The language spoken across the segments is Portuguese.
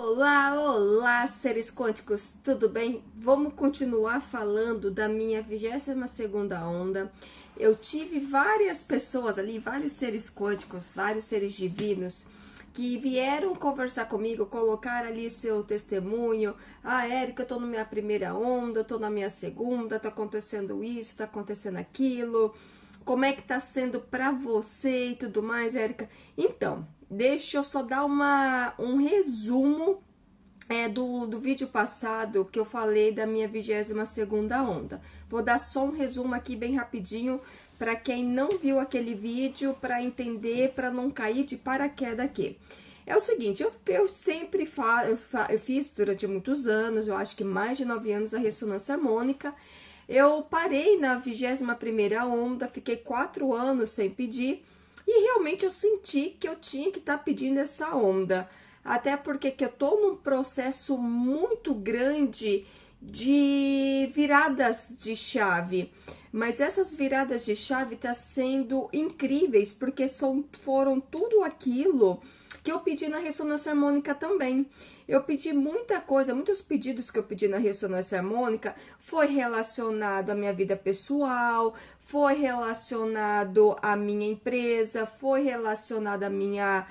Olá, olá, seres quânticos, tudo bem? Vamos continuar falando da minha 22ª onda. Eu tive várias pessoas ali, vários seres quânticos, vários seres divinos, que vieram conversar comigo, colocar ali seu testemunho. Ah, Érica, eu tô na minha primeira onda, eu tô na minha segunda, tá acontecendo isso, tá acontecendo aquilo. Como é que tá sendo pra você e tudo mais, Érica? Então, deixa eu só dar um resumo do vídeo passado que eu falei da minha 22ª onda. Vou dar só um resumo aqui bem rapidinho para quem não viu aquele vídeo, para entender, para não cair de paraquedas aqui. É o seguinte, eu sempre eu fiz durante muitos anos, eu acho que mais de 9 anos, a ressonância harmônica. Eu parei na 21ª onda, fiquei 4 anos sem pedir, e realmente eu senti que eu tinha que estar pedindo essa onda. Até porque que eu tô num processo muito grande de viradas de chave. Mas essas viradas de chave tá sendo incríveis, porque foram tudo aquilo que eu pedi na ressonância harmônica também. Eu pedi muita coisa, muitos pedidos que eu pedi na ressonância harmônica foi relacionado à minha vida pessoal, foi relacionado à minha empresa, foi relacionado à minha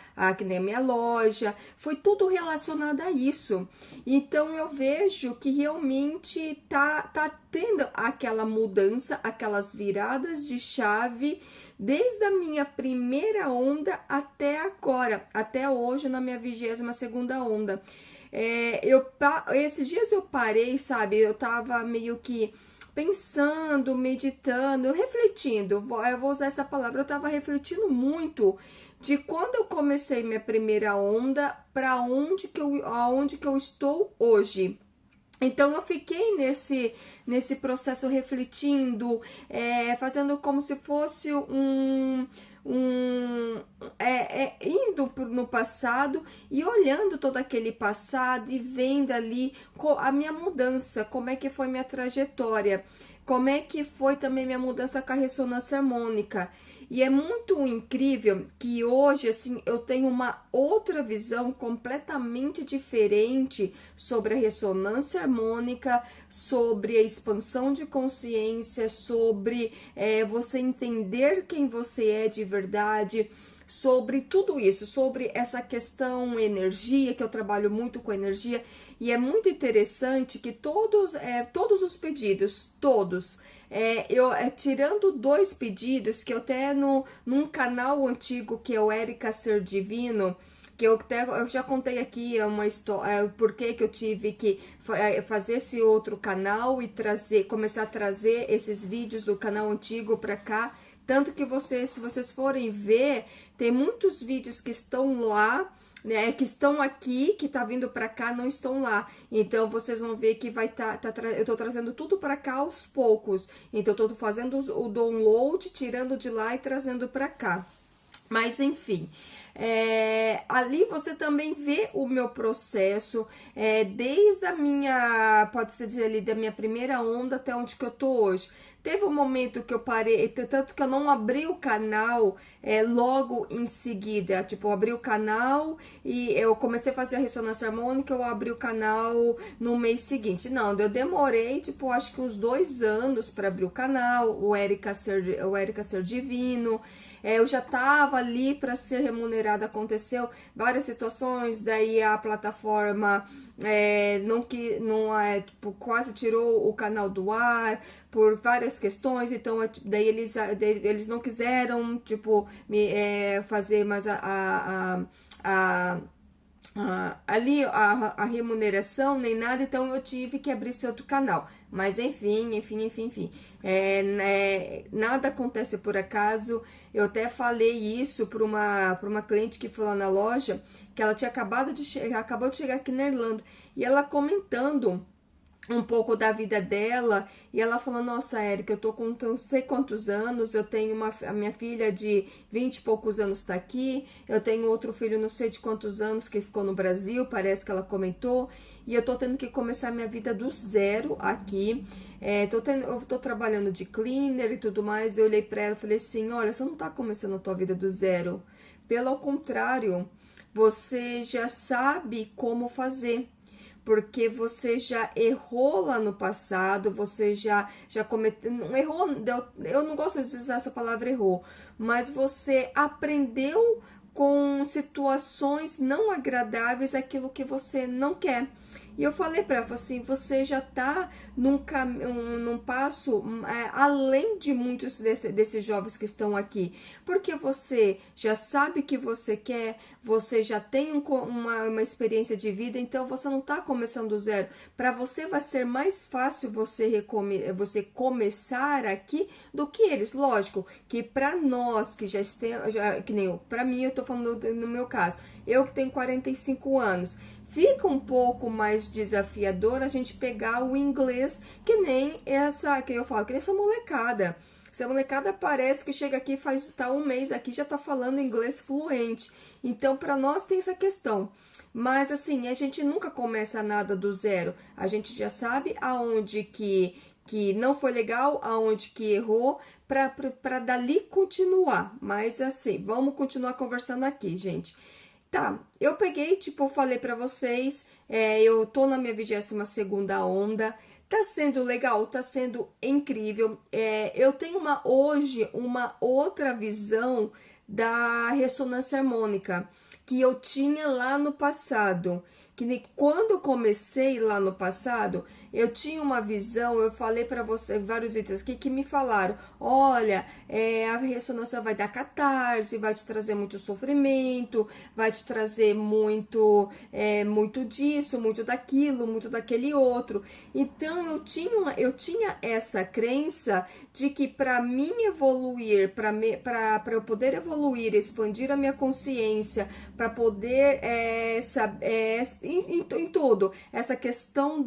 loja, foi tudo relacionado a isso. Então eu vejo que realmente tá tendo aquela mudança, aquelas viradas de chave desde a minha primeira onda até agora, até hoje na minha 22ª onda. Esses dias eu parei, sabe? Eu tava meio que pensando, meditando, refletindo. Eu vou usar essa palavra. Eu tava refletindo muito de quando eu comecei minha primeira onda para aonde que eu estou hoje. Então eu fiquei nesse processo refletindo, fazendo como se fosse indo no passado e olhando todo aquele passado e vendo ali a minha mudança, como é que foi minha trajetória, como é que foi também minha mudança com a ressonância harmônica. E é muito incrível que hoje, assim, eu tenho uma outra visão completamente diferente sobre a ressonância harmônica, sobre a expansão de consciência, sobre você entender quem você é de verdade, sobre tudo isso, sobre essa questão energia, que eu trabalho muito com energia, e é muito interessante que todos os pedidos, todos, tirando 2 pedidos que eu até num canal antigo que é o Érica Ser Divino, que eu já contei aqui uma história, por que eu tive que fazer esse outro canal e começar a trazer esses vídeos do canal antigo para cá. Tanto que se vocês forem ver, tem muitos vídeos que estão lá, né, que estão aqui, que tá vindo para cá, não estão lá. Então vocês vão ver que eu tô trazendo tudo para cá aos poucos. Então eu tô fazendo o download, tirando de lá e trazendo para cá. Mas enfim, ali você também vê o meu processo, desde pode se dizer ali, da minha primeira onda até onde que eu tô hoje. Teve um momento que eu parei, tanto que eu não abri o canal logo em seguida. Tipo, eu abri o canal e eu comecei a fazer a ressonância harmônica, eu abri o canal no mês seguinte. Não, eu demorei, tipo, acho que uns 2 anos para abrir o canal, o Érica Ser Divino. Eu já estava ali para ser remunerada, aconteceu várias situações, daí a plataforma tipo, quase tirou o canal do ar por várias questões, então daí eles não quiseram, tipo, fazer mais ali a remuneração nem nada, então eu tive que abrir esse outro canal. Mas enfim, nada acontece por acaso. Eu até falei isso para uma cliente que foi lá na loja, que ela tinha acabou de chegar aqui na Irlanda, e ela comentando um pouco da vida dela, e ela falou: nossa, Érica, eu tô com não sei quantos anos, eu tenho a minha filha de 20 e poucos anos tá aqui, eu tenho outro filho não sei de quantos anos que ficou no Brasil, parece que ela comentou, e eu tô tendo que começar minha vida do zero aqui, eu tô trabalhando de cleaner e tudo mais. Eu olhei pra ela e falei assim: olha, você não tá começando a tua vida do zero, pelo contrário, você já sabe como fazer. Porque você já errou lá no passado, você já cometeu, não errou, eu não gosto de usar essa palavra errou, mas você aprendeu com situações não agradáveis aquilo que você não quer. E eu falei para ela assim, você já tá num passo além de muitos desses jovens que estão aqui, porque você já sabe o que você quer, você já tem uma experiência de vida, então você não tá começando do zero. Para você vai ser mais fácil você começar aqui do que eles. Lógico que para nós que já estamos, que nem eu, para mim, eu tô falando no meu caso, eu que tenho 45 anos, fica um pouco mais desafiador a gente pegar o inglês, que nem essa, que eu falo, que nem essa molecada. Essa molecada parece que chega aqui, tá um mês aqui, já tá falando inglês fluente. Então, para nós tem essa questão. Mas, assim, a gente nunca começa nada do zero. A gente já sabe aonde que não foi legal, aonde que errou, para dali continuar. Mas, assim, vamos continuar conversando aqui, gente. Tá, eu peguei, tipo, eu falei pra vocês, eu tô na minha 22ª onda, tá sendo legal, tá sendo incrível, eu tenho hoje uma outra visão da ressonância harmônica, que eu tinha lá no passado, que quando eu comecei lá no passado, eu tinha uma visão, eu falei para você, vários vídeos aqui que me falaram, olha, a ressonância vai dar catarse, vai te trazer muito sofrimento, vai te trazer muito disso, muito daquilo, muito daquele outro. Então eu tinha essa crença de que para mim evoluir, para eu poder evoluir, expandir a minha consciência, para poder em tudo, essa questão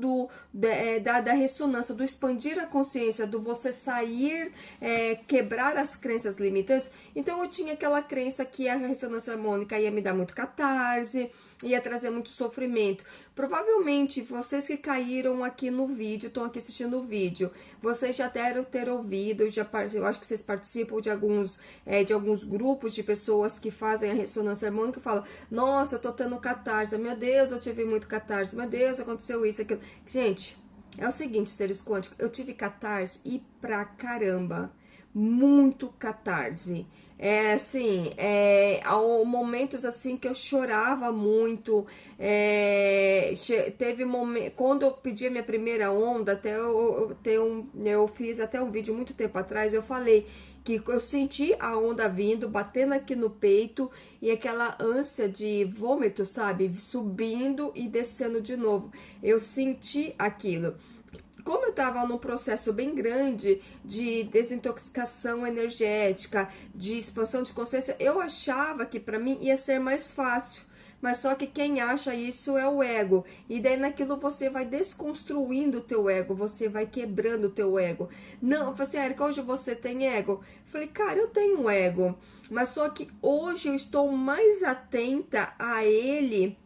da ressonância, do expandir a consciência, do você sair, quebrar as crenças limitantes. Então eu tinha aquela crença que a ressonância harmônica ia me dar muito catarse, ia trazer muito sofrimento. Provavelmente vocês que caíram aqui no vídeo, estão aqui assistindo o vídeo, vocês já devem ter ouvido, eu acho que vocês participam de alguns grupos de pessoas que fazem a ressonância harmônica e falam, nossa, eu tô tendo catarse, meu Deus, eu tive muito catarse, meu Deus, aconteceu isso, aquilo. Gente, é o seguinte, seres quânticos, eu tive catarse e pra caramba, muito catarse. Assim, há momentos assim que eu chorava muito, teve momento, quando eu pedi a minha primeira onda, até eu fiz até um vídeo muito tempo atrás, eu falei que eu senti a onda vindo, batendo aqui no peito, e aquela ânsia de vômito, sabe, subindo e descendo de novo, eu senti aquilo. Como eu estava num processo bem grande de desintoxicação energética, de expansão de consciência, eu achava que para mim ia ser mais fácil. Mas só que quem acha isso é o ego. E daí naquilo você vai desconstruindo o teu ego, você vai quebrando o teu ego. Não, eu falei assim, Érica, hoje você tem ego? Eu falei, cara, eu tenho um ego. Mas só que hoje eu estou mais atenta a ele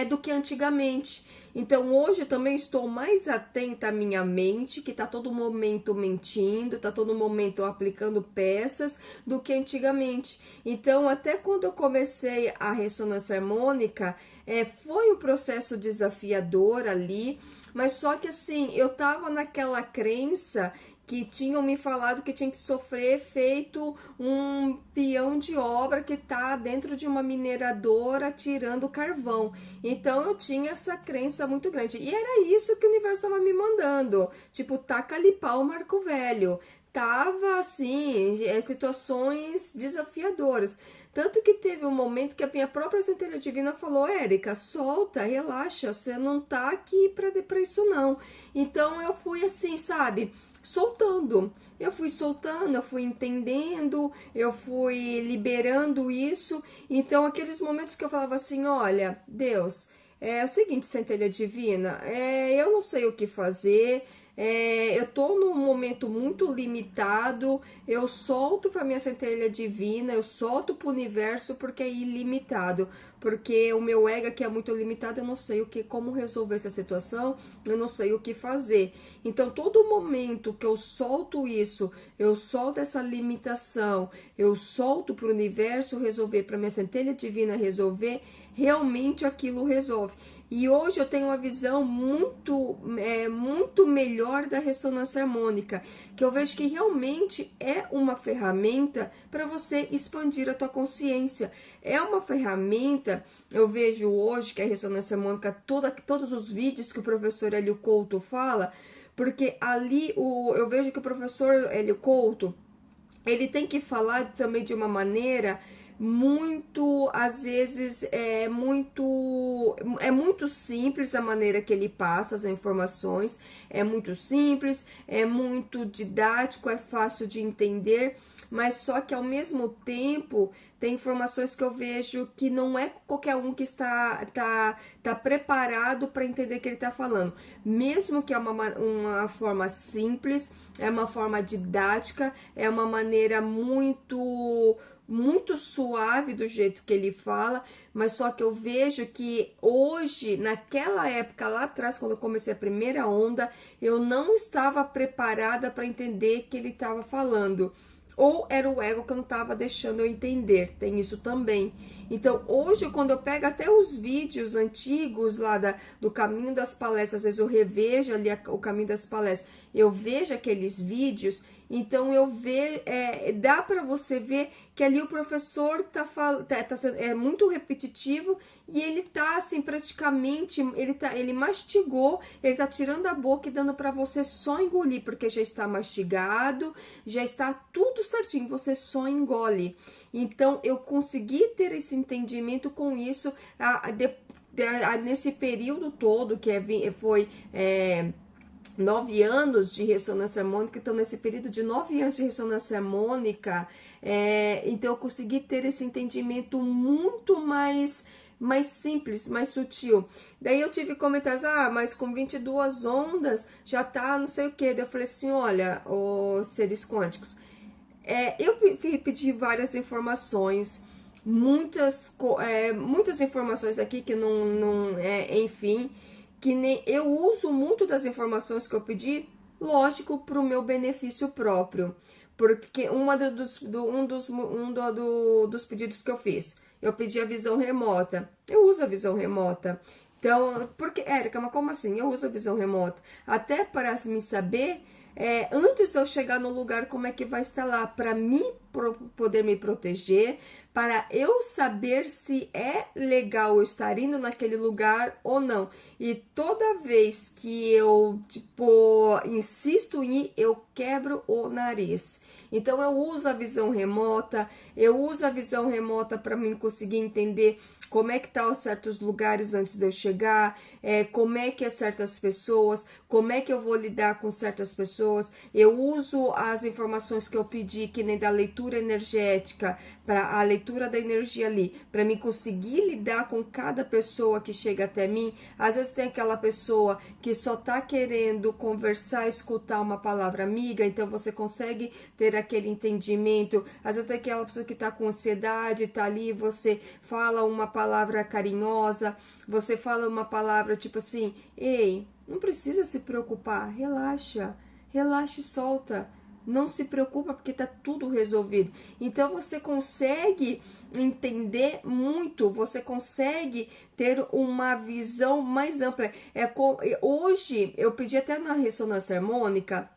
do que antigamente. Então, hoje eu também estou mais atenta à minha mente, que tá todo momento mentindo, tá todo momento aplicando peças, do que antigamente. Então, até quando eu comecei a ressonância harmônica, foi um processo desafiador ali, mas só que assim, eu tava naquela crença que tinham me falado que tinha que sofrer feito um peão de obra que tá dentro de uma mineradora tirando carvão. Então eu tinha essa crença muito grande. E era isso que o universo estava me mandando. Tipo, taca ali pau, Marco Velho. Tava assim, situações desafiadoras. Tanto que teve um momento que a minha própria centelha divina falou, Érica, solta, relaxa, você não tá aqui pra isso não. Então eu fui assim, sabe, soltando. Eu fui soltando, eu fui entendendo, eu fui liberando isso. Então aqueles momentos que eu falava assim, olha, Deus, é o seguinte, centelha divina, eu não sei o que fazer, eu tô num momento muito limitado, eu solto para minha centelha divina, eu solto para o universo porque é ilimitado, porque o meu ego aqui é muito limitado, eu não sei como resolver essa situação, eu não sei o que fazer. Então, todo momento que eu solto isso, eu solto essa limitação, eu solto para o universo resolver, para minha centelha divina resolver, realmente aquilo resolve. E hoje eu tenho uma visão muito melhor da ressonância harmônica, que eu vejo que realmente é uma ferramenta para você expandir a tua consciência. É uma ferramenta, eu vejo hoje que a ressonância harmônica, todos os vídeos que o professor Hélio Couto fala, porque ali eu vejo que o professor Hélio Couto, ele tem que falar também de uma maneira muito, às vezes, é muito simples a maneira que ele passa as informações, é muito simples, é muito didático, é fácil de entender, mas só que ao mesmo tempo tem informações que eu vejo que não é qualquer um que está preparado para entender o que ele está falando. Mesmo que é uma forma simples, é uma forma didática, é uma maneira muito suave do jeito que ele fala, mas só que eu vejo que hoje, naquela época lá atrás, quando eu comecei a primeira onda, eu não estava preparada para entender o que ele estava falando. Ou era o ego que eu não estava deixando eu entender, tem isso também. Então, hoje, quando eu pego até os vídeos antigos lá do Caminho das Palestras, às vezes eu revejo ali o Caminho das Palestras, eu vejo aqueles vídeos, então eu vejo, dá para você ver que ali o professor é muito repetitivo e ele tá assim, praticamente, ele mastigou, ele tá tirando a boca e dando para você só engolir, porque já está mastigado, já está tudo certinho, você só engole. Então, eu consegui ter esse entendimento com isso nesse período todo, que foi 9 anos de ressonância harmônica. Então, nesse período de 9 anos de ressonância harmônica, então eu consegui ter esse entendimento muito mais simples, mais sutil. Daí eu tive comentários, mas com 22 ondas já tá não sei o que. Daí eu falei assim, olha, os seres quânticos, eu pedi várias informações, muitas informações aqui que não enfim, que nem eu uso muito das informações que eu pedi, lógico, para o meu benefício próprio, porque um dos pedidos que eu fiz, eu pedi a visão remota, eu uso a visão remota. Então, porque, Érica, mas como assim? Eu uso a visão remota até para me saber, antes de eu chegar no lugar, como é que vai estar lá, para mim poder me proteger, para eu saber se é legal eu estar indo naquele lugar ou não. E toda vez que eu, insisto em ir, eu quebro o nariz. Então, eu uso a visão remota, para mim conseguir entender como é que tá certos lugares antes de eu chegar, como é que é certas pessoas, como é que eu vou lidar com certas pessoas. Eu uso as informações que eu pedi, que nem da leitura energética, para a leitura da energia ali, para mim conseguir lidar com cada pessoa que chega até mim. Às vezes tem aquela pessoa que só tá querendo conversar, escutar uma palavra amiga, então você consegue ter aquele entendimento. Às vezes tem aquela pessoa que tá com ansiedade, tá ali, você fala uma palavra carinhosa, você fala uma palavra tipo assim, ei, não precisa se preocupar, relaxa e solta. Não se preocupa porque tá tudo resolvido. Então você consegue entender muito, você consegue ter uma visão mais ampla. Hoje eu pedi até na ressonância harmônica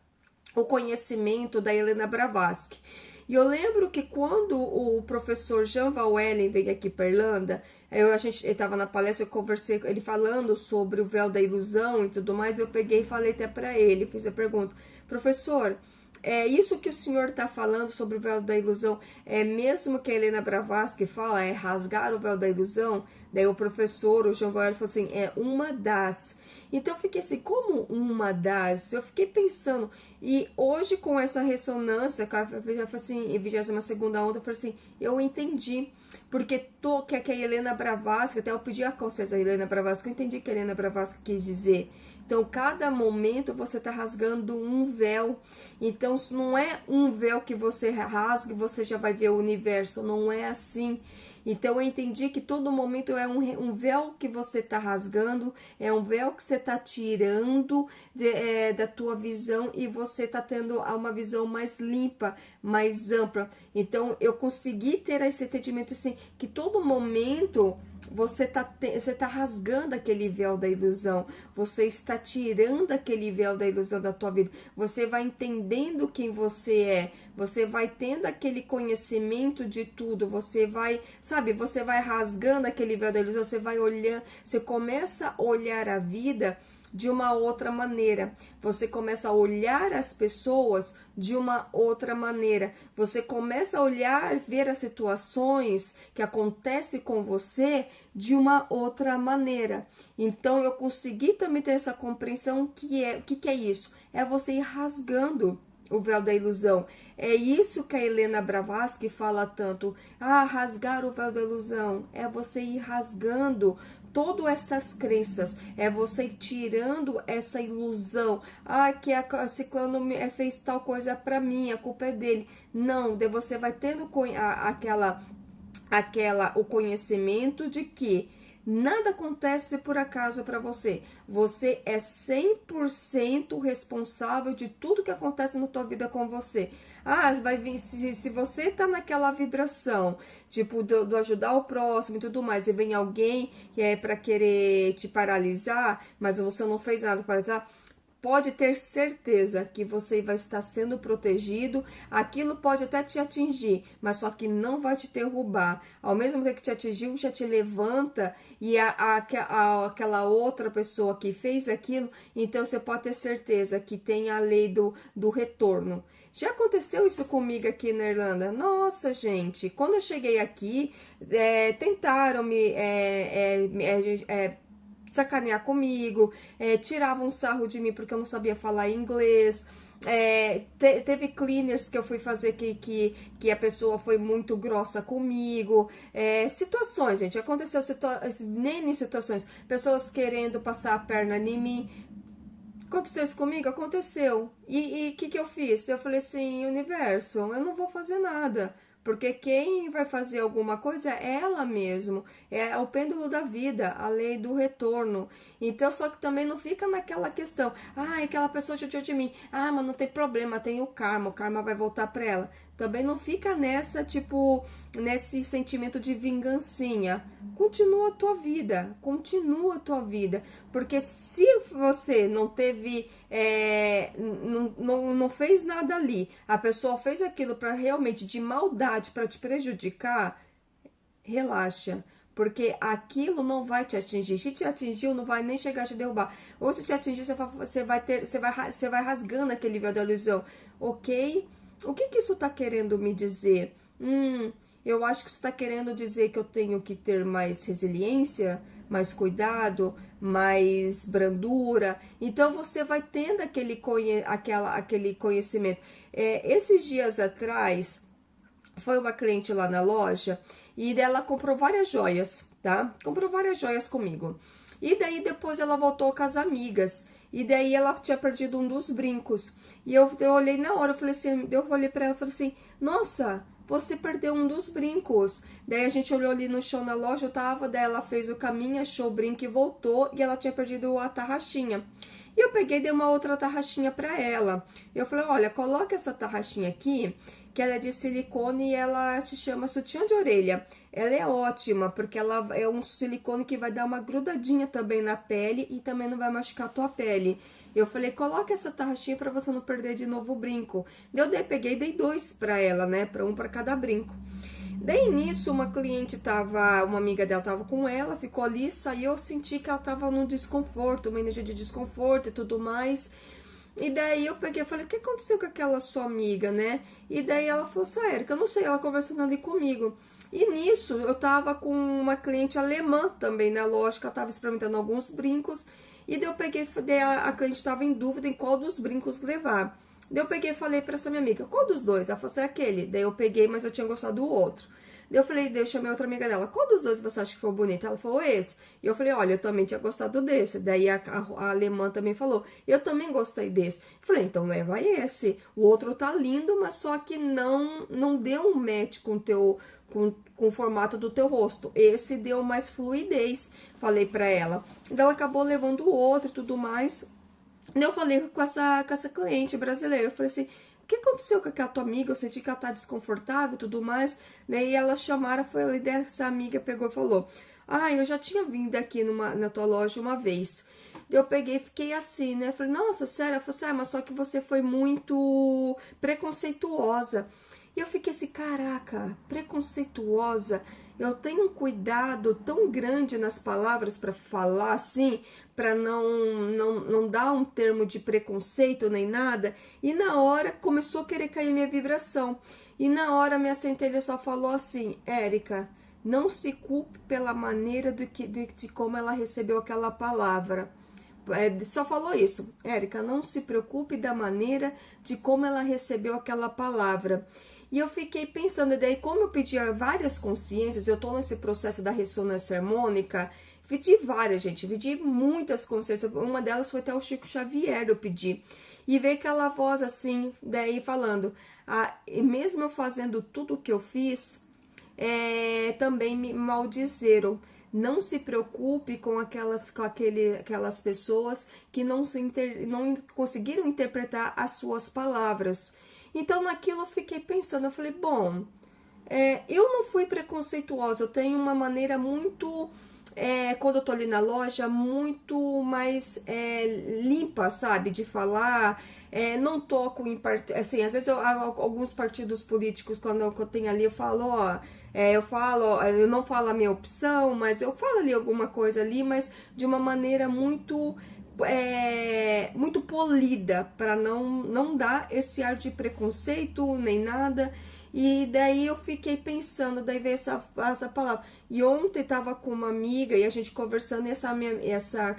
o conhecimento da Helena Blavatsky. E eu lembro que quando o professor Jean Valwellen veio aqui para Irlanda, ele estava na palestra, eu conversei com ele falando sobre o véu da ilusão e tudo mais, eu peguei e falei até para ele, fiz a pergunta, professor, isso que o senhor está falando sobre o véu da ilusão, é mesmo que a Helena Blavatsky fala, é rasgar o véu da ilusão? Daí o professor, o João Goiás, falou assim, é uma das. Então eu fiquei assim, como uma das? Eu fiquei pensando, e hoje com essa ressonância, eu falei assim, em 22ª onda, eu falei assim, eu entendi, porque que a Helena Blavatsky, até eu pedi a consciência da Helena Blavatsky, eu entendi que a Helena Blavatsky quis dizer. Então, cada momento você está rasgando um véu. Então, isso não é um véu que você rasga e você já vai ver o universo. Não é assim. Então, eu entendi que todo momento é um véu que você está rasgando, é um véu que você está tirando da tua visão e você está tendo uma visão mais limpa, mais ampla. Então, eu consegui ter esse entendimento assim, que todo momento você tá rasgando aquele véu da ilusão, você está tirando aquele véu da ilusão da tua vida, você vai entendendo quem você é, você vai tendo aquele conhecimento de tudo, você vai, sabe, você vai rasgando aquele véu da ilusão, você vai olhando, você começa a olhar a vida de uma outra maneira, você começa a olhar as pessoas de uma outra maneira, você começa a olhar, ver as situações que acontecem com você de uma outra maneira. Então eu consegui também ter essa compreensão que é, o que é isso? É você ir rasgando o véu da ilusão. É isso que a Helena Blavatsky fala tanto. Ah, rasgar o véu da ilusão. É você ir rasgando todas essas crenças, é você tirando essa ilusão, que a ciclano fez tal coisa para mim, a culpa é dele. Não, daí você vai tendo o conhecimento de que nada acontece por acaso para você. Você é 100% responsável de tudo que acontece na tua vida com você. Vai vir, se você tá naquela vibração, tipo, do ajudar o próximo e tudo mais, e vem alguém que é para querer te paralisar, mas você não fez nada para paralisar, pode ter certeza que você vai estar sendo protegido. Aquilo pode até te atingir, mas só que não vai te derrubar. Ao mesmo tempo que te atingiu, já te levanta, e aquela outra pessoa que fez aquilo, então você pode ter certeza que tem a lei do retorno. Já aconteceu isso comigo aqui na Irlanda. Nossa, gente, quando eu cheguei aqui, tentaram me sacanear comigo, tiravam um sarro de mim porque eu não sabia falar inglês. Teve cleaners que eu fui fazer que a pessoa foi muito grossa comigo. Situações, gente, aconteceu nem situações, pessoas querendo passar a perna em mim. Aconteceu isso comigo? Aconteceu. E o que eu fiz? Eu falei assim, universo, eu não vou fazer nada. Porque quem vai fazer alguma coisa é ela mesmo. É o pêndulo da vida, a lei do retorno. Então, só que também não fica naquela questão. Aquela pessoa judiou de mim. Mas não tem problema, tem o karma vai voltar pra ela. Também não fica nesse sentimento de vingancinha. Continua a tua vida, porque se você não teve, não fez nada ali, a pessoa fez aquilo para realmente de maldade, para te prejudicar, relaxa. Porque aquilo não vai te atingir. Se te atingiu, não vai nem chegar a te derrubar. Ou se te atingir, você vai rasgando aquele véu da ilusão. Ok? O que isso está querendo me dizer? Eu acho que isso está querendo dizer que eu tenho que ter mais resiliência, mais cuidado, mais brandura. Então, você vai tendo aquele conhecimento. Esses dias atrás, foi uma cliente lá na loja e ela comprou várias joias, tá? Comprou várias joias comigo. E daí, depois, ela voltou com as amigas. E daí ela tinha perdido um dos brincos. E eu olhei na hora, eu olhei pra ela e falei assim, nossa, você perdeu um dos brincos. Daí a gente olhou ali no chão na loja, daí ela fez o caminho, achou o brinco e voltou, e ela tinha perdido a tarraxinha. E eu peguei e dei uma outra tarraxinha pra ela. Eu falei, olha, coloca essa tarraxinha aqui, que ela é de silicone e ela se chama sutiã de orelha. Ela é ótima, porque ela é um silicone que vai dar uma grudadinha também na pele e também não vai machucar a tua pele. Eu falei, coloca essa tarraxinha pra você não perder de novo o brinco. Peguei e dei 2 pra ela, né, um pra cada brinco. Daí nisso, uma amiga dela tava com ela, ficou ali, saiu, eu senti que ela tava num desconforto, uma energia de desconforto e tudo mais. E daí eu peguei e falei, o que aconteceu com aquela sua amiga, né? E daí ela falou assim, Érica, eu não sei, ela conversando ali comigo. E nisso, eu tava com uma cliente alemã também na loja, que ela tava experimentando alguns brincos. E daí eu peguei, daí a cliente tava em dúvida em qual dos brincos levar. Daí eu peguei e falei pra essa minha amiga, qual dos dois? Ela falou assim, aquele. Daí eu peguei, mas eu tinha gostado do outro. Daí eu falei, daí eu chamei outra amiga dela, qual dos dois você acha que foi bonito? Ela falou, esse. E eu falei, olha, eu também tinha gostado desse. Daí a alemã também falou, eu também gostei desse. Eu falei, então leva esse. O outro tá lindo, mas só que não deu um match com o teu... Com o formato do teu rosto. Esse deu mais fluidez, falei pra ela. Daí ela acabou levando o outro e tudo mais. Daí eu falei com essa cliente brasileira, eu falei assim, o que aconteceu com aquela tua amiga? Eu senti que ela tá desconfortável e tudo mais. Daí elas chamaram, foi ali dessa amiga, pegou e falou, eu já tinha vindo aqui na tua loja uma vez. Daí eu peguei e fiquei assim, né? Falei, nossa, sério? Ela falou assim, mas só que você foi muito preconceituosa. E eu fiquei assim, caraca, preconceituosa. Eu tenho um cuidado tão grande nas palavras para falar assim, para não dar um termo de preconceito nem nada. E na hora começou a querer cair minha vibração. E na hora minha centelha só falou assim, Érica, não se culpe pela maneira de como ela recebeu aquela palavra. Só falou isso, Érica, não se preocupe da maneira de como ela recebeu aquela palavra. E eu fiquei pensando, e daí como eu pedia várias consciências, eu tô nesse processo da ressonância harmônica, pedi várias, gente, pedi muitas consciências, uma delas foi até o Chico Xavier, eu pedi, e veio aquela voz assim, daí falando, e mesmo eu fazendo tudo o que eu fiz, também me maldizeram. Não se preocupe com aquelas pessoas que não conseguiram interpretar as suas palavras. Então, naquilo eu fiquei pensando, eu falei, bom, eu não fui preconceituosa, eu tenho uma maneira muito, quando eu tô ali na loja, muito mais limpa, sabe, de falar, não toco em assim, às vezes alguns partidos políticos, quando eu tenho ali, eu falo, eu não falo a minha opção, mas eu falo ali alguma coisa ali, mas de uma maneira muito muito polida, para não dar esse ar de preconceito nem nada. E daí eu fiquei pensando, daí veio essa palavra. E ontem tava com uma amiga e a gente conversando, e essa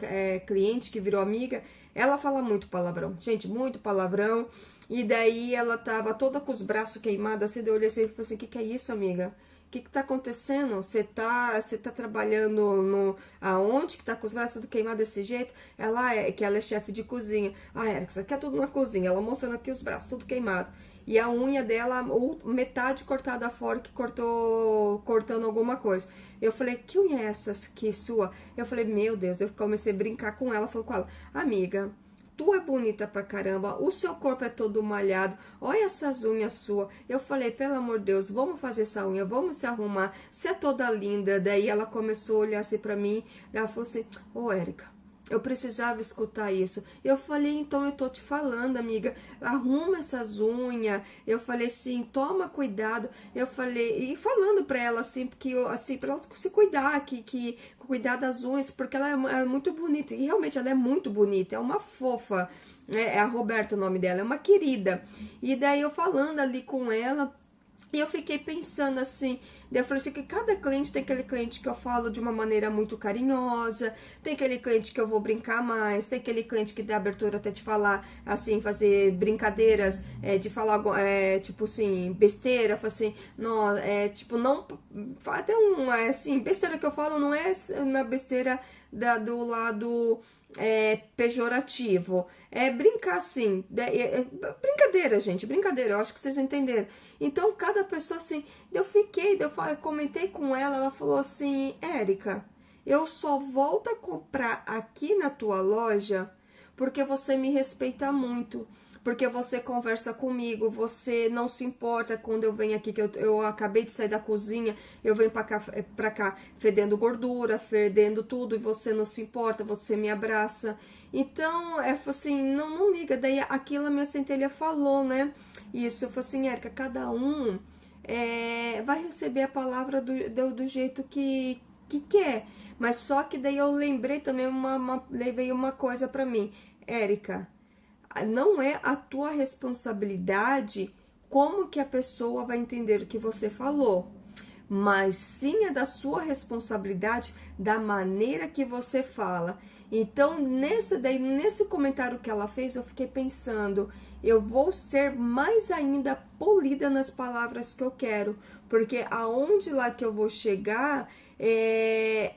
cliente que virou amiga, ela fala muito palavrão, gente, muito palavrão. E daí ela tava toda com os braços queimados, assim, daí eu olhei assim e falei assim, que é isso, amiga? O que tá acontecendo? Você tá trabalhando aonde que tá com os braços tudo queimados desse jeito? Ela é chefe de cozinha. Érica, isso aqui é tudo na cozinha. Ela mostrando aqui os braços tudo queimado. E a unha dela, metade cortada fora, que cortando alguma coisa. Eu falei, que unha é essa que sua? Eu falei, meu Deus, eu comecei a brincar com ela, falei com ela, amiga, tu é bonita pra caramba, o seu corpo é todo malhado, olha essas unhas suas. Eu falei, pelo amor de Deus, vamos fazer essa unha, vamos se arrumar, você é toda linda. Daí ela começou a olhar assim pra mim, ela falou assim, Érica, eu precisava escutar isso. Eu falei, então eu tô te falando, amiga, arruma essas unhas. Eu falei assim, toma cuidado. Eu falei, e falando pra ela assim, porque assim, pra ela se cuidar, que cuidar das unhas, porque ela é muito bonita. E realmente ela é muito bonita, é uma fofa. É a Roberta o nome dela, é uma querida. E daí eu falando ali com ela, e eu fiquei pensando assim, daí eu falei assim, que cada cliente tem aquele cliente que eu falo de uma maneira muito carinhosa, tem aquele cliente que eu vou brincar mais, tem aquele cliente que dá abertura até de falar, assim, fazer brincadeiras, de falar, tipo assim, besteira, assim, não, tipo, não, até assim, besteira que eu falo não é na besteira do lado pejorativo, brincar assim, brincadeira, gente, brincadeira, eu acho que vocês entenderam. Então, cada pessoa assim, eu comentei com ela, ela falou assim, Érica, eu só volto a comprar aqui na tua loja porque você me respeita muito, porque você conversa comigo, você não se importa quando eu venho aqui, que eu acabei de sair da cozinha, eu venho pra cá fedendo gordura, fedendo tudo, e você não se importa, você me abraça. Então, assim, não liga. Daí aquilo a minha centelha falou, né? Isso, eu falei assim, Érica, cada um vai receber a palavra do jeito que quer. Mas só que daí eu lembrei também, levei uma coisa pra mim. Érica, não é a tua responsabilidade como que a pessoa vai entender o que você falou, mas sim é da sua responsabilidade da maneira que você fala. Então, nesse comentário que ela fez, eu fiquei pensando, eu vou ser mais ainda polida nas palavras que eu quero, porque aonde lá que eu vou chegar,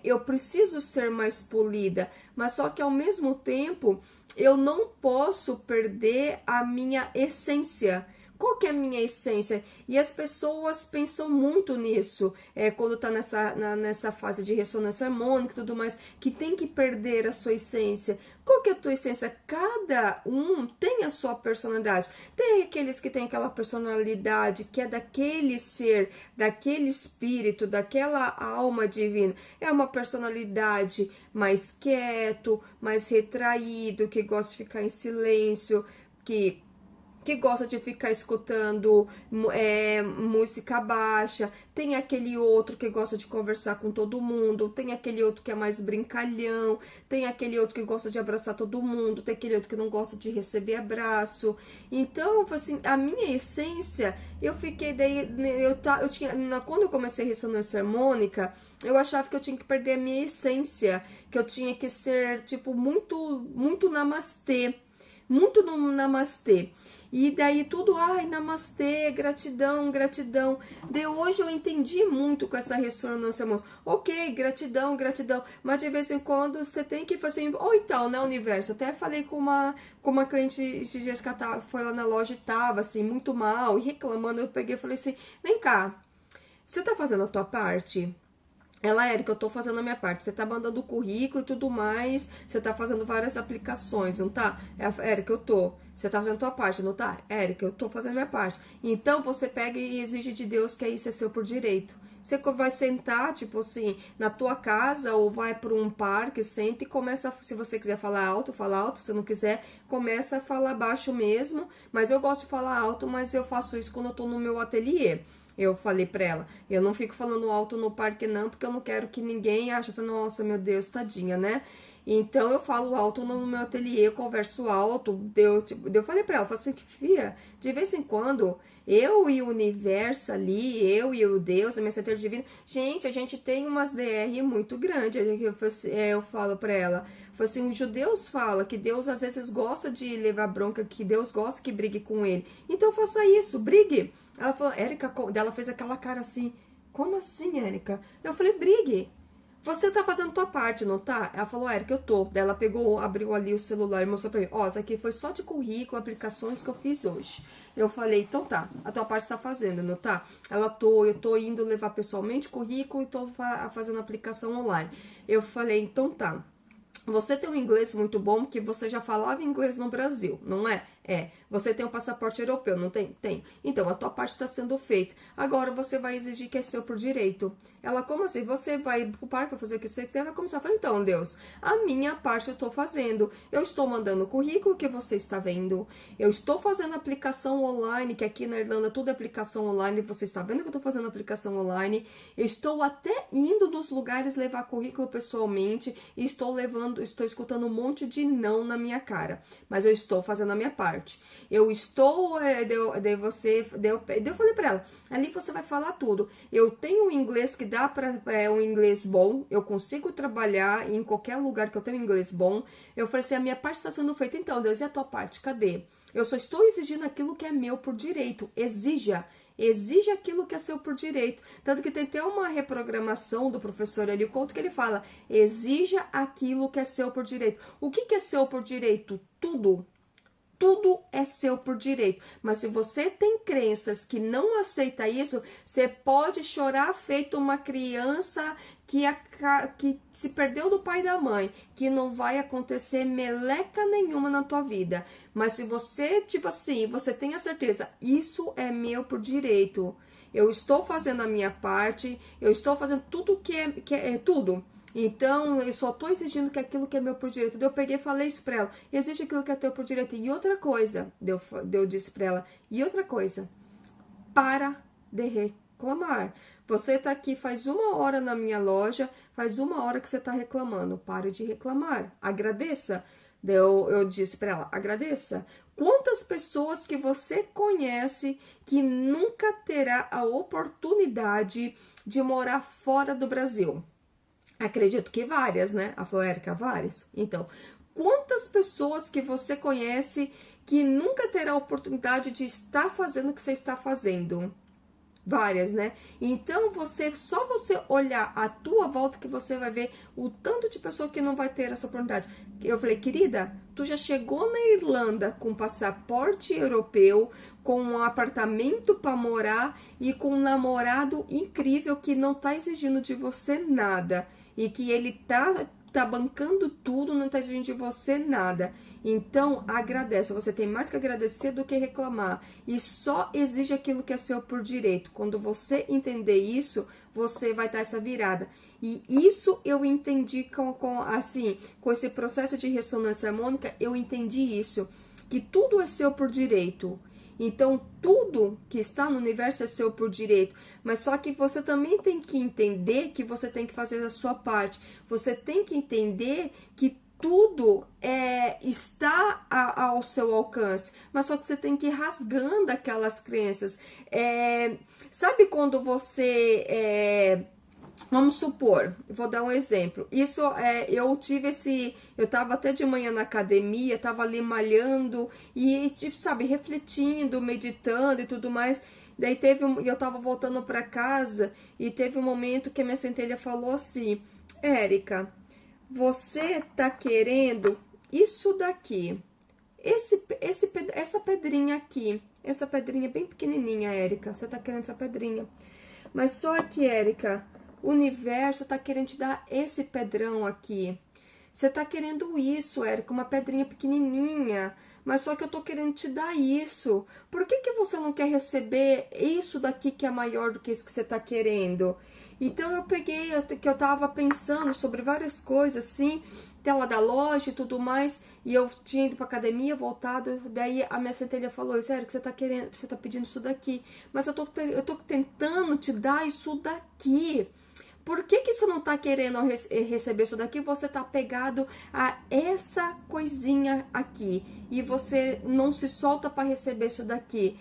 eu preciso ser mais polida, mas só que ao mesmo tempo, eu não posso perder a minha essência. Qual que é a minha essência? E as pessoas pensam muito nisso, quando tá nessa fase de ressonância harmônica e tudo mais, que tem que perder a sua essência. Qual que é a tua essência? Cada um tem a sua personalidade. Tem aqueles que têm aquela personalidade que é daquele ser, daquele espírito, daquela alma divina. É uma personalidade mais quieto, mais retraído, que gosta de ficar em silêncio, que gosta de ficar escutando música baixa, tem aquele outro que gosta de conversar com todo mundo, tem aquele outro que é mais brincalhão, tem aquele outro que gosta de abraçar todo mundo, tem aquele outro que não gosta de receber abraço. Então, assim, a minha essência, eu fiquei daí, eu tinha, quando eu comecei a ressonância harmônica, eu achava que eu tinha que perder a minha essência, que eu tinha que ser, tipo, muito namastê, muito no namastê. E daí tudo, ai, namastê, gratidão, gratidão. De hoje eu entendi muito com essa ressonância harmônica. Ok, gratidão, gratidão. Mas de vez em quando você tem que fazer. Ou então, né, universo? Eu até falei com uma cliente esses dias que ela foi lá na loja e tava assim, muito mal, e reclamando. Eu peguei e falei assim: vem cá, você tá fazendo a tua parte? Ela, Érica, eu tô fazendo a minha parte. Você tá mandando o currículo e tudo mais. Você tá fazendo várias aplicações, não tá? Érica, eu tô. Você tá fazendo a tua parte, não tá? Érica, eu tô fazendo a minha parte. Então, você pega e exige de Deus que isso é seu por direito. Você vai sentar, tipo assim, na tua casa ou vai para um parque, senta e começa, se você quiser falar alto, fala alto. Se não quiser, começa a falar baixo mesmo. Mas eu gosto de falar alto, mas eu faço isso quando eu tô no meu ateliê. Eu falei pra ela, eu não fico falando alto no parque não, porque eu não quero que ninguém ache, nossa, meu Deus, tadinha, né? Então eu falo alto no meu ateliê, eu converso alto. Eu falei pra ela, falei assim, fia, de vez em quando, eu e o universo ali, eu e o Deus, a minha certeza divina, gente, a gente tem umas DR muito grandes. Eu falo pra ela, foi assim, os judeus falam que Deus às vezes gosta de levar bronca, que Deus gosta que brigue com ele. Então faça isso, brigue. Ela falou, Érica, ela fez aquela cara assim, como assim, Érica? Eu falei, brigue. Você tá fazendo tua parte, não tá? Ela falou, Érica, eu tô. Daí ela pegou, abriu ali o celular e mostrou pra mim, ó, isso aqui foi só de currículo, aplicações que eu fiz hoje. Eu falei, então tá, a tua parte tá fazendo, não tá? Eu tô indo levar pessoalmente currículo e tô fazendo aplicação online. Eu falei, então tá. Você tem um inglês muito bom, porque você já falava inglês no Brasil, não é? Você tem um passaporte europeu, não tem? Tem. Então, a tua parte está sendo feita. Agora, você vai exigir que é seu por direito. Ela, como assim? Você vai pro parque para fazer o que você quiser, vai começar a falar, então, Deus, a minha parte eu estou fazendo. Eu estou mandando o currículo que você está vendo. Eu estou fazendo aplicação online, que aqui na Irlanda tudo é aplicação online. Você está vendo que eu estou fazendo aplicação online. Eu estou até indo nos lugares levar currículo pessoalmente e estou escutando um monte de não na minha cara. Mas eu estou fazendo a minha parte. Eu estou, eu falei pra ela, ali você vai falar tudo. Eu tenho um inglês que dá pra, um inglês bom, eu consigo trabalhar em qualquer lugar que eu tenho inglês bom. Eu falei assim, a minha parte está sendo feita, então, Deus, e a tua parte, cadê? Eu só estou exigindo aquilo que é meu por direito, exija aquilo que é seu por direito. Tanto que tem até uma reprogramação do professor Hélio Couto que ele fala, exija aquilo que é seu por direito. O que é seu por direito? Tudo. Tudo é seu por direito, mas se você tem crenças que não aceita isso, você pode chorar feito uma criança que se perdeu do pai e da mãe, que não vai acontecer meleca nenhuma na tua vida. Mas se você, tipo assim, você tem a certeza, isso é meu por direito, eu estou fazendo a minha parte, eu estou fazendo tudo que é tudo. Então, eu só tô exigindo que aquilo que é meu por direito. Eu peguei e falei isso pra ela. Exige aquilo que é teu por direito. E outra coisa, eu disse pra ela. E outra coisa, para de reclamar. Você tá aqui faz 1 hora na minha loja, faz 1 hora que você tá reclamando. Pare de reclamar. Agradeça. Eu disse pra ela, agradeça. Quantas pessoas que você conhece que nunca terá a oportunidade de morar fora do Brasil? Acredito que várias, né? A Érica, várias. Então, quantas pessoas que você conhece que nunca terá a oportunidade de estar fazendo o que você está fazendo? Várias, né? Então, só você olhar à tua volta que você vai ver o tanto de pessoa que não vai ter essa oportunidade. Eu falei, querida, tu já chegou na Irlanda com passaporte europeu, com um apartamento para morar e com um namorado incrível que não tá exigindo de você nada. E que ele tá bancando tudo, não tá exigindo de você nada. Então, agradece. Você tem mais que agradecer do que reclamar. E só exige aquilo que é seu por direito. Quando você entender isso, você vai dar essa virada. E isso eu entendi com esse processo de ressonância harmônica, eu entendi isso. Que tudo é seu por direito. Então, tudo que está no universo é seu por direito. Mas só que você também tem que entender que você tem que fazer a sua parte. Você tem que entender que tudo está ao seu alcance, mas só que você tem que ir rasgando aquelas crenças. Sabe quando você... Vamos supor, vou dar um exemplo. Isso eu tive eu tava até de manhã na academia, tava ali malhando e, tipo, sabe, refletindo, meditando e tudo mais. Daí eu tava voltando para casa e teve um momento que a minha centelha falou assim: Érica, você tá querendo isso daqui, essa pedrinha aqui, essa pedrinha bem pequenininha, Érica, você tá querendo essa pedrinha. Mas só que, Érica, o universo tá querendo te dar esse pedrão aqui. Você tá querendo isso, Érica, uma pedrinha pequenininha. Mas só que eu tô querendo te dar isso. Por que você não quer receber isso daqui que é maior do que isso que você tá querendo? Então eu peguei, que eu tava pensando sobre várias coisas, assim, tela da loja e tudo mais, e eu tinha ido pra academia, voltado, daí a minha centelha falou: sério que você tá querendo, você tá pedindo isso daqui, mas eu tô tentando te dar isso daqui. Por que você não tá querendo receber isso daqui? Você tá pegado a essa coisinha aqui e você não se solta para receber isso daqui.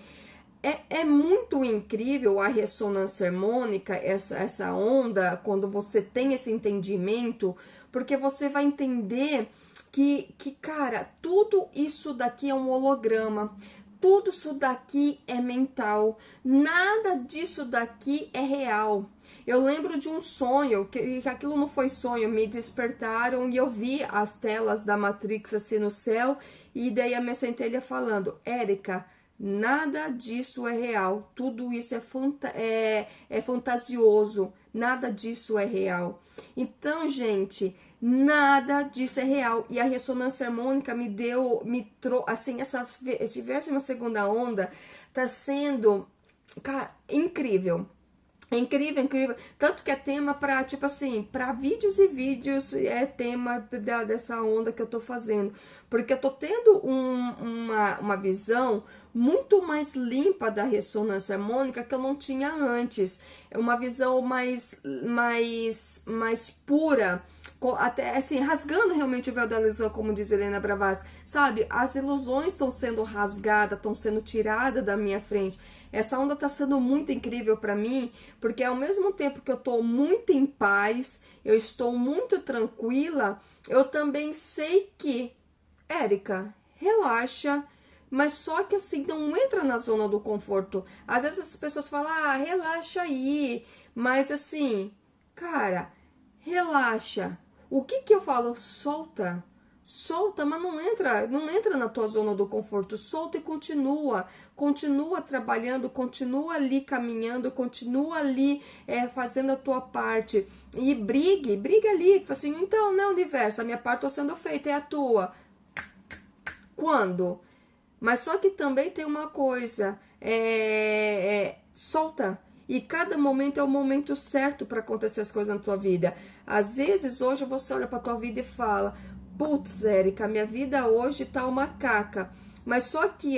É muito incrível a ressonância harmônica, essa onda, quando você tem esse entendimento, porque você vai entender que, cara, tudo isso daqui é um holograma. Tudo isso daqui é mental. Nada disso daqui é real. Eu lembro de um sonho, que aquilo não foi sonho, me despertaram e eu vi as telas da Matrix assim no céu, e daí a minha centelha falando: Érica, nada disso é real, tudo isso é fantasioso, nada disso é real. Então, gente, nada disso é real. E a ressonância harmônica me trouxe, assim, essa 22ª onda tá sendo, cara, incrível. É incrível, incrível. Tanto que é tema para, tipo assim, para vídeos e vídeos, é tema dessa onda que eu tô fazendo. Porque eu tô tendo uma visão muito mais limpa da ressonância harmônica que eu não tinha antes. É uma visão mais pura, até assim, rasgando realmente o véu da ilusão, como diz Helena Blavatsky, sabe? As ilusões estão sendo rasgadas, estão sendo tiradas da minha frente. Essa onda tá sendo muito incrível para mim, porque ao mesmo tempo que eu tô muito em paz, eu estou muito tranquila, eu também sei que, Érica, relaxa, mas só que assim, não entra na zona do conforto. Às vezes as pessoas falam: ah, relaxa aí, mas assim, cara, relaxa. O que eu falo? Solta. Solta, mas não entra na tua zona do conforto. Solta e continua trabalhando, continua ali caminhando, continua ali fazendo a tua parte. E briga ali, fala assim: então, né, universo, a minha parte está sendo feita, é a tua. Quando? Mas só que também tem uma coisa, solta. E cada momento é o momento certo para acontecer as coisas na tua vida. Às vezes, hoje você olha para tua vida e fala: putz, Érica, minha vida hoje tá uma caca. Mas só que,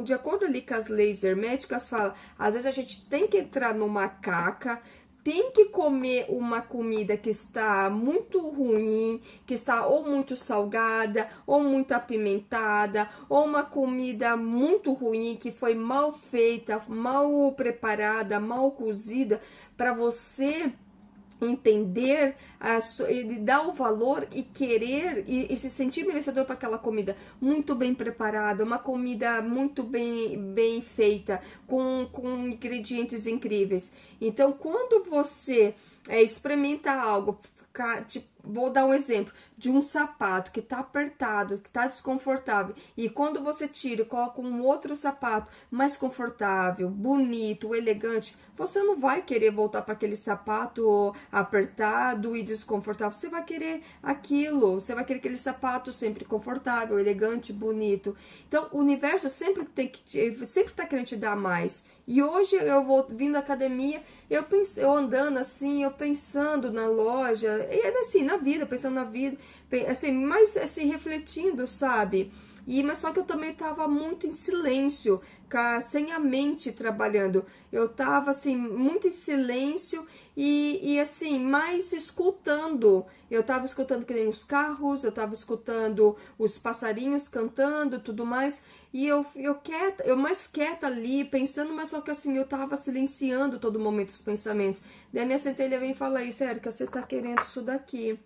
de acordo ali com as leis herméticas, fala, às vezes a gente tem que entrar numa caca, tem que comer uma comida que está muito ruim, que está ou muito salgada, ou muito apimentada, ou uma comida muito ruim, que foi mal feita, mal preparada, mal cozida, para você entender, ele dar o valor e querer e se sentir merecedor para aquela comida muito bem preparada, uma comida muito bem feita, com ingredientes incríveis. Então, quando você experimenta algo, tipo, vou dar um exemplo de um sapato que tá apertado, que tá desconfortável, e quando você tira e coloca um outro sapato mais confortável, bonito, elegante, você não vai querer voltar para aquele sapato apertado e desconfortável. Você vai querer aquilo, você vai querer aquele sapato sempre confortável, elegante, bonito. Então, o universo sempre tá querendo te dar mais. E hoje eu vou vindo da academia, eu andando assim, eu pensando na loja, e assim, na vida, pensando na vida, assim, mas assim, refletindo, sabe? Mas só que eu também tava muito em silêncio, sem a mente trabalhando. Eu tava assim, muito em silêncio e assim, mais escutando. Eu tava escutando que nem os carros, eu tava escutando os passarinhos cantando, tudo mais. E eu mais quieta ali, pensando, mas só que assim, eu tava silenciando todo momento os pensamentos. Daí a minha centelha vem e fala isso, Érica, você tá querendo isso daqui.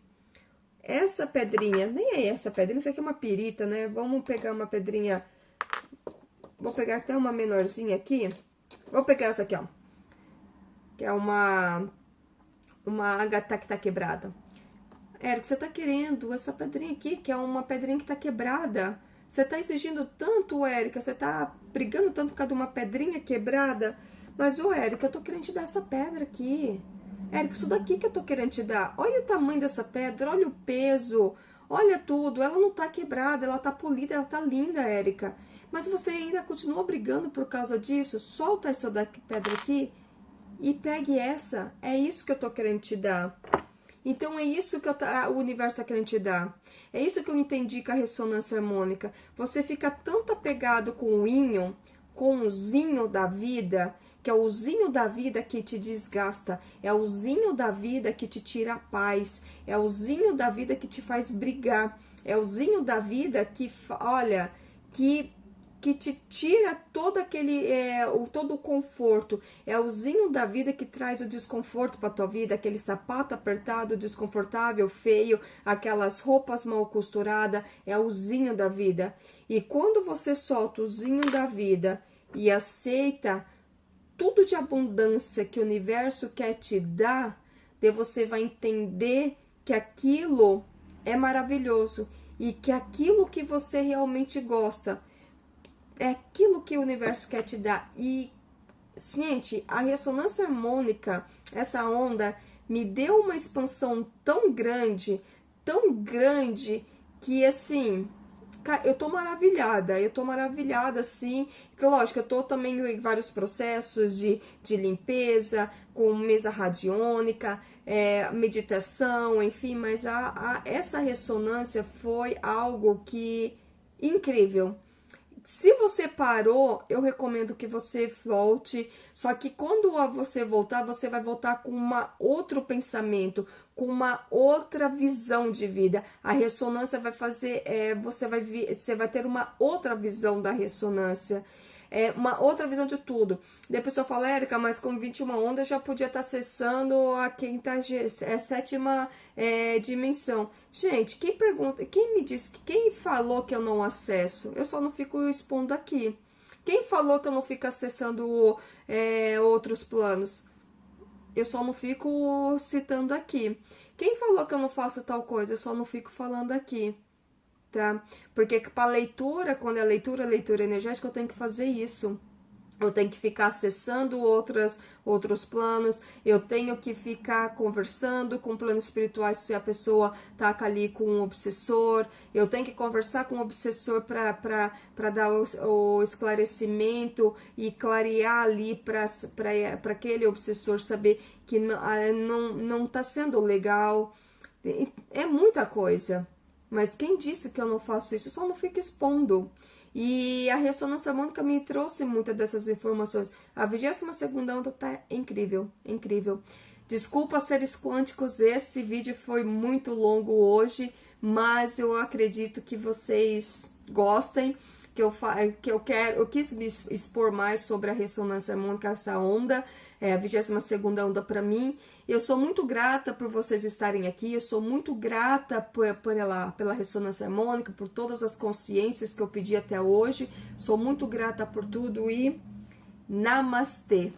Essa pedrinha, nem é essa pedrinha, isso aqui é uma pirita, né? Vamos pegar uma pedrinha, vou pegar até uma menorzinha aqui. Vou pegar essa aqui, ó. Que é uma ágata que tá quebrada. Érica, você tá querendo essa pedrinha aqui, que é uma pedrinha que tá quebrada. Você tá exigindo tanto, Érica, você tá brigando tanto por causa de uma pedrinha quebrada. Mas, ô, Érica, eu tô querendo te dar essa pedra aqui. Érica, isso daqui que eu tô querendo te dar. Olha o tamanho dessa pedra, olha o peso, olha tudo. Ela não tá quebrada, ela tá polida, ela tá linda, Érica. Mas você ainda continua brigando por causa disso? Solta essa pedra aqui e pegue essa. É isso que eu tô querendo te dar. Então, é isso que o universo está querendo te dar. É isso que eu entendi com a ressonância harmônica. Você fica tanto apegado com o íon, com o zinho da vida, que é o zinho da vida que te desgasta. É o zinho da vida que te tira a paz. É o zinho da vida que te faz brigar. É o zinho da vida que, olha, que te tira todo aquele, todo o conforto. É o zinho da vida que traz o desconforto para tua vida, aquele sapato apertado, desconfortável, feio, aquelas roupas mal costuradas, é o zinho da vida. E quando você solta o zinho da vida e aceita tudo de abundância que o universo quer te dar, daí você vai entender que aquilo é maravilhoso e que aquilo que você realmente gosta é aquilo que o universo quer te dar. E, gente, a ressonância harmônica, essa onda, me deu uma expansão tão grande, que assim, eu tô maravilhada, assim. Lógico, eu tô também em vários processos de limpeza, com mesa radiônica, meditação, enfim, mas essa ressonância foi algo que incrível. Se você parou, eu recomendo que você volte, só que quando você voltar, você vai voltar com outro pensamento, com uma outra visão de vida. A ressonância vai fazer, você vai ter uma outra visão da ressonância. Uma outra visão de tudo. Daí a pessoa fala, Érica, mas com 21 ondas já podia estar acessando a sétima dimensão. Gente, quem me disse, quem falou que eu não acesso? Eu só não fico expondo aqui. Quem falou que eu não fico acessando outros planos? Eu só não fico citando aqui. Quem falou que eu não faço tal coisa? Eu só não fico falando aqui. Tá? Porque para leitura, quando é leitura energética, eu tenho que fazer isso. Eu tenho que ficar acessando outros planos, eu tenho que ficar conversando com planos espirituais se a pessoa tá ali com um obsessor, eu tenho que conversar com o obsessor para dar o esclarecimento e clarear ali para aquele obsessor saber que não tá sendo legal. É muita coisa. Mas quem disse que eu não faço isso? Eu só não fico expondo. E a ressonância harmônica me trouxe muitas dessas informações. A 22ª onda tá incrível, incrível. Desculpa, seres quânticos, esse vídeo foi muito longo hoje, mas eu acredito que vocês gostem, eu quis me expor mais sobre a ressonância harmônica, essa onda, a 22ª onda para mim. Eu sou muito grata por vocês estarem aqui, eu sou muito grata pela ressonância harmônica, por todas as consciências que eu pedi até hoje, sou muito grata por tudo e namastê!